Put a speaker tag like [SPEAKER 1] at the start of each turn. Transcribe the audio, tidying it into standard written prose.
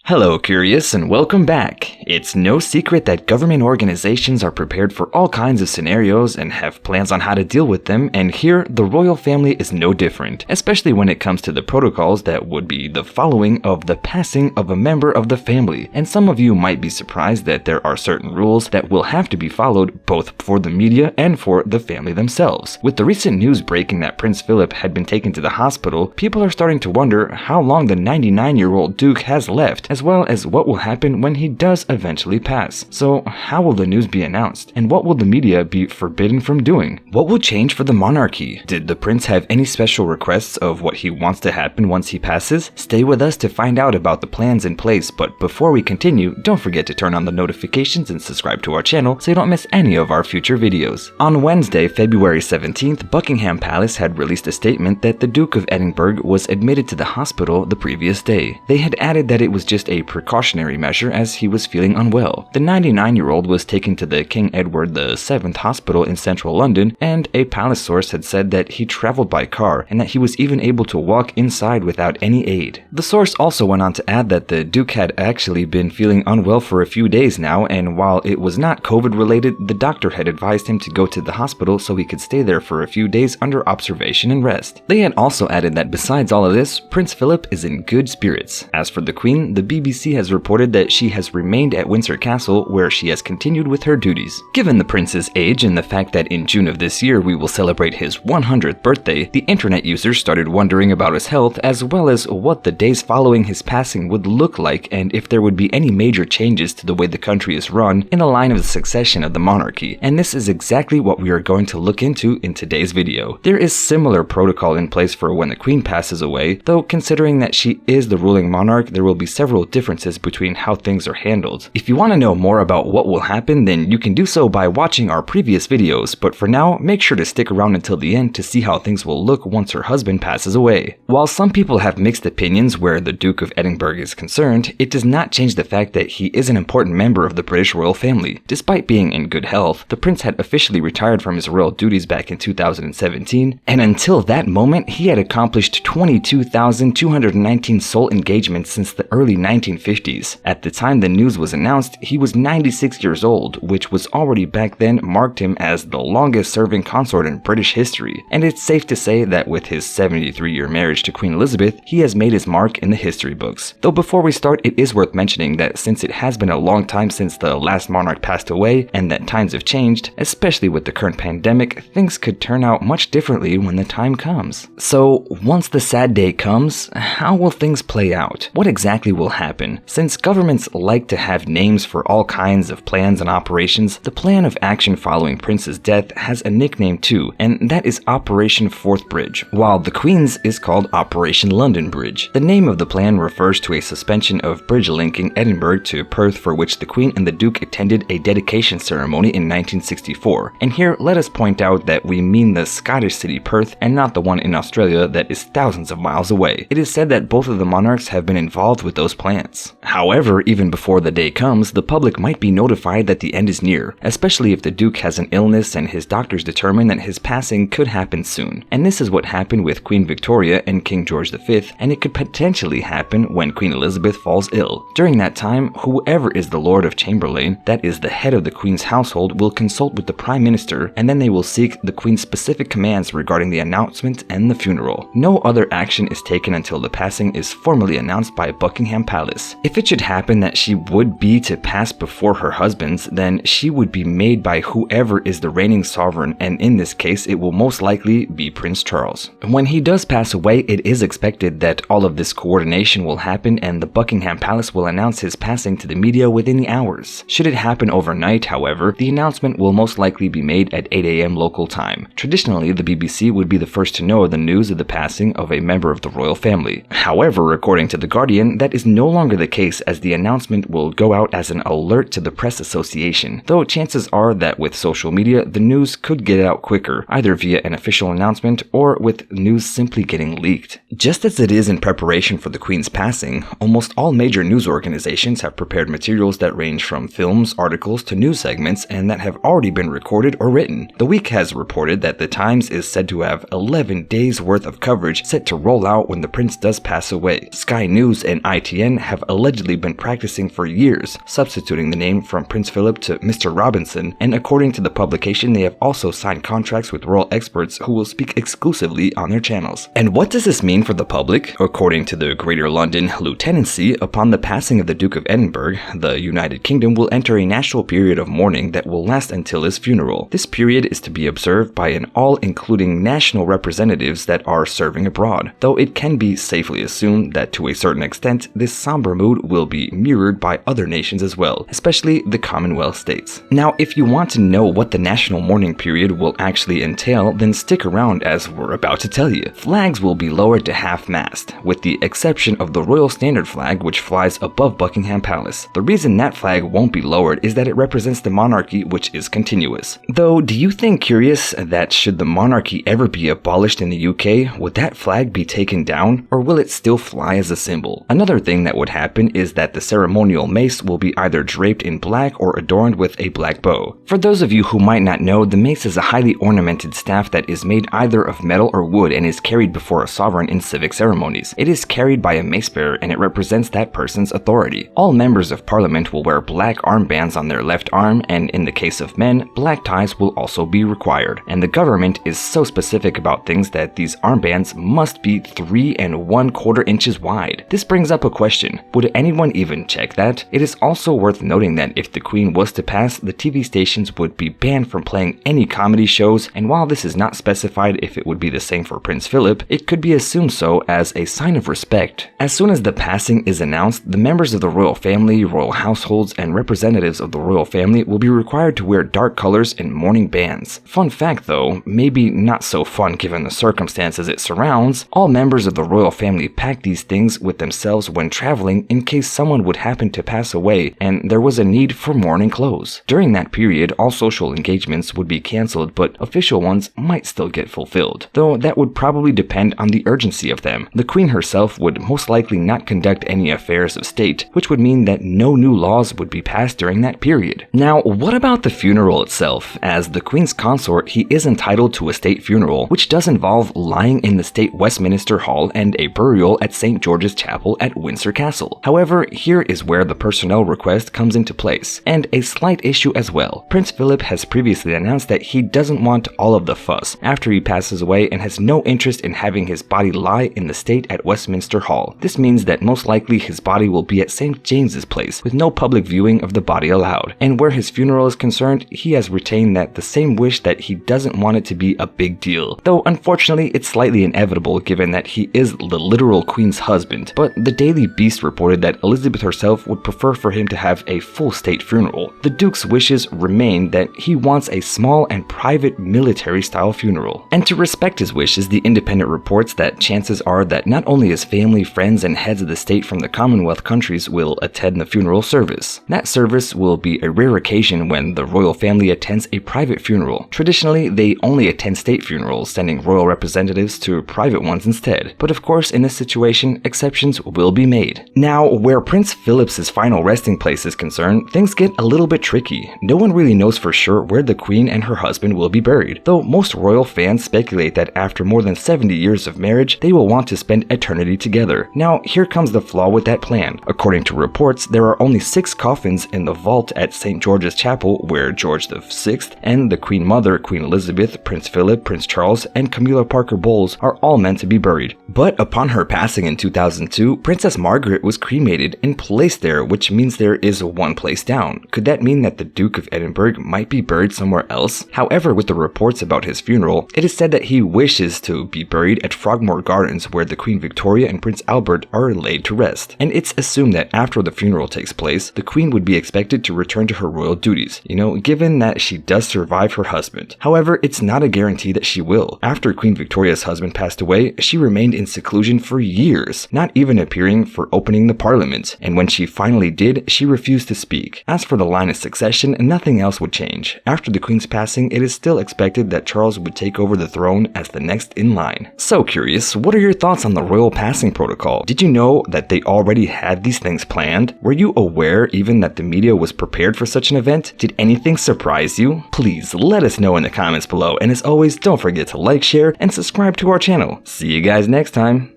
[SPEAKER 1] Hello, Curious, and welcome back. It's no secret that government organizations are prepared for all kinds of scenarios and have plans on how to deal with them, and here, the royal family is no different, especially when it comes to the protocols that would be the following of the passing of a member of the family. And some of you might be surprised that there are certain rules that will have to be followed both for the media and for the family themselves. With the recent news breaking that Prince Philip had been taken to the hospital, people are starting to wonder how long the 99-year-old Duke has left, as well as what will happen when he does eventually pass. So how will the news be announced? And what will the media be forbidden from doing? What will change for the monarchy? Did the prince have any special requests of what he wants to happen once he passes? Stay with us to find out about the plans in place, but before we continue, don't forget to turn on the notifications and subscribe to our channel so you don't miss any of our future videos. On Wednesday, February 17th, Buckingham Palace had released a statement that the Duke of Edinburgh was admitted to the hospital the previous day. They had added that it was just a precautionary measure as he was feeling unwell. The 99-year-old was taken to the King Edward VII Hospital in central London, and a palace source had said that he traveled by car and that he was even able to walk inside without any aid. The source also went on to add that the Duke had actually been feeling unwell for a few days now, and while it was not COVID related, the doctor had advised him to go to the hospital so he could stay there for a few days under observation and rest. They had also added that besides all of this, Prince Philip is in good spirits. As for the Queen, the BBC has reported that she has remained at Windsor Castle where she has continued with her duties. Given the prince's age and the fact that in June of this year we will celebrate his 100th birthday, the internet users started wondering about his health as well as what the days following his passing would look like and if there would be any major changes to the way the country is run in the line of the succession of the monarchy. And this is exactly what we are going to look into in today's video. There is similar protocol in place for when the Queen passes away, though considering that she is the ruling monarch, there will be several differences between how things are handled. If you want to know more about what will happen, then you can do so by watching our previous videos, but for now, make sure to stick around until the end to see how things will look once her husband passes away. While some people have mixed opinions where the Duke of Edinburgh is concerned, it does not change the fact that he is an important member of the British royal family. Despite being in good health, the prince had officially retired from his royal duties back in 2017, and until that moment, he had accomplished 22,219 soul engagements since the early 1950s. At the time the news was announced, he was 96 years old, which was already back then marked him as the longest serving consort in British history, and it's safe to say that with his 73-year marriage to Queen Elizabeth, he has made his mark in the history books. Though before we start, it is worth mentioning that since it has been a long time since the last monarch passed away, and that times have changed, especially with the current pandemic, things could turn out much differently when the time comes. So, once the sad day comes, how will things play out? What exactly will happen? Since governments like to have names for all kinds of plans and operations, the plan of action following Prince's death has a nickname too, and that is Operation Forth Bridge, while the Queen's is called Operation London Bridge. The name of the plan refers to a suspension of bridge linking Edinburgh to Perth for which the Queen and the Duke attended a dedication ceremony in 1964. And here, let us point out that we mean the Scottish city Perth and not the one in Australia that is thousands of miles away. It is said that both of the monarchs have been involved with those plans. However, even before the day comes, the public might be notified that the end is near, especially if the Duke has an illness and his doctors determine that his passing could happen soon. And this is what happened with Queen Victoria and King George V, and it could potentially happen when Queen Elizabeth falls ill. During that time, whoever is the Lord of Chamberlain, that is the head of the Queen's household, will consult with the Prime Minister, and then they will seek the Queen's specific commands regarding the announcement and the funeral. No other action is taken until the passing is formally announced by Buckingham Palace. If it should happen that she would be to pass before her husband's, then she would be made by whoever is the reigning sovereign, and in this case it will most likely be Prince Charles. When he does pass away, it is expected that all of this coordination will happen and the Buckingham Palace will announce his passing to the media within the hours. Should it happen overnight, however, the announcement will most likely be made at 8 AM local time. Traditionally, the BBC would be the first to know the news of the passing of a member of the royal family. However, according to The Guardian, that is no longer the case as the announcement will go out as an alert to the Press Association, though chances are that with social media, the news could get out quicker, either via an official announcement or with news simply getting leaked. Just as it is in preparation for the Queen's passing, almost all major news organizations have prepared materials that range from films, articles, to news segments, and that have already been recorded or written. The Week has reported that The Times is said to have 11 days worth of coverage set to roll out when the Prince does pass away. Sky News and ITN men have allegedly been practicing for years, substituting the name from Prince Philip to Mr. Robinson, and according to the publication, they have also signed contracts with royal experts who will speak exclusively on their channels. And what does this mean for the public? According to the Greater London Lieutenancy, upon the passing of the Duke of Edinburgh, the United Kingdom will enter a national period of mourning that will last until his funeral. This period is to be observed by an all-including national representatives that are serving abroad, though it can be safely assumed that to a certain extent, this somber mood will be mirrored by other nations as well, especially the Commonwealth states. Now, if you want to know what the national mourning period will actually entail, then stick around as we're about to tell you. Flags will be lowered to half-mast, with the exception of the Royal Standard flag, which flies above Buckingham Palace. The reason that flag won't be lowered is that it represents the monarchy, which is continuous. Though, do you think curious that should the monarchy ever be abolished in the UK, would that flag be taken down, or will it still fly as a symbol? Another thing that would happen is that the ceremonial mace will be either draped in black or adorned with a black bow. For those of you who might not know, the mace is a highly ornamented staff that is made either of metal or wood and is carried before a sovereign in civic ceremonies. It is carried by a mace bearer and it represents that person's authority. All members of parliament will wear black armbands on their left arm, and in the case of men, black ties will also be required. And the government is so specific about things that these armbands must be 3 1/4 inches wide. This brings up a question. Would anyone even check that? It is also worth noting that if the Queen was to pass, the TV stations would be banned from playing any comedy shows, and while this is not specified if it would be the same for Prince Philip, it could be assumed so as a sign of respect. As soon as the passing is announced, the members of the royal family, royal households, and representatives of the royal family will be required to wear dark colors and mourning bands. Fun fact though, maybe not so fun given the circumstances it surrounds, all members of the royal family pack these things with themselves when traveling in case someone would happen to pass away and there was a need for mourning clothes. During that period, all social engagements would be cancelled, but official ones might still get fulfilled, though that would probably depend on the urgency of them. The Queen herself would most likely not conduct any affairs of state, which would mean that no new laws would be passed during that period. Now, what about the funeral itself? As the Queen's consort, he is entitled to a state funeral, which does involve lying in the state Westminster Hall and a burial at St. George's Chapel at Windsor Castle. However, here is where the personnel request comes into place, and a slight issue as well. Prince Philip has previously announced that he doesn't want all of the fuss after he passes away and has no interest in having his body lie in the state at Westminster Hall. This means that most likely his body will be at St. James's Place, with no public viewing of the body allowed. And where his funeral is concerned, he has retained that the same wish that he doesn't want it to be a big deal. Though unfortunately, it's slightly inevitable given that he is the literal Queen's husband. But the Daily Beast reported that Elizabeth herself would prefer for him to have a full state funeral. The Duke's wishes remain that he wants a small and private military-style funeral. And to respect his wishes, The Independent reports that chances are that not only his family, friends, and heads of the state from the Commonwealth countries will attend the funeral service. That service will be a rare occasion when the royal family attends a private funeral. Traditionally, they only attend state funerals, sending royal representatives to private ones instead. But of course, in this situation, exceptions will be made. Now, where Prince Philip's final resting place is concerned, things get a little bit tricky. No one really knows for sure where the Queen and her husband will be buried, though most royal fans speculate that after more than 70 years of marriage, they will want to spend eternity together. Now, here comes the flaw with that plan. According to reports, there are only 6 coffins in the vault at St. George's Chapel where George VI and the Queen Mother, Queen Elizabeth, Prince Philip, Prince Charles, and Camilla Parker Bowles are all meant to be buried. But upon her passing in 2002, Princess Margaret was cremated and placed there, which means there is one place down. Could that mean that the Duke of Edinburgh might be buried somewhere else? However, with the reports about his funeral, it is said that he wishes to be buried at Frogmore Gardens, where the Queen Victoria and Prince Albert are laid to rest. And it's assumed that after the funeral takes place, the Queen would be expected to return to her royal duties, given that she does survive her husband. However, it's not a guarantee that she will. After Queen Victoria's husband passed away, she remained in seclusion for years, not even appearing for opening the Parliament, and when she finally did, she refused to speak. As for the line of succession, nothing else would change. After the Queen's passing, it is still expected that Charles would take over the throne as the next in line. So curious, what are your thoughts on the royal passing protocol? Did you know that they already had these things planned? Were you aware even that the media was prepared for such an event? Did anything surprise you? Please let us know in the comments below, and as always, don't forget to like, share, and subscribe to our channel. See you guys next time.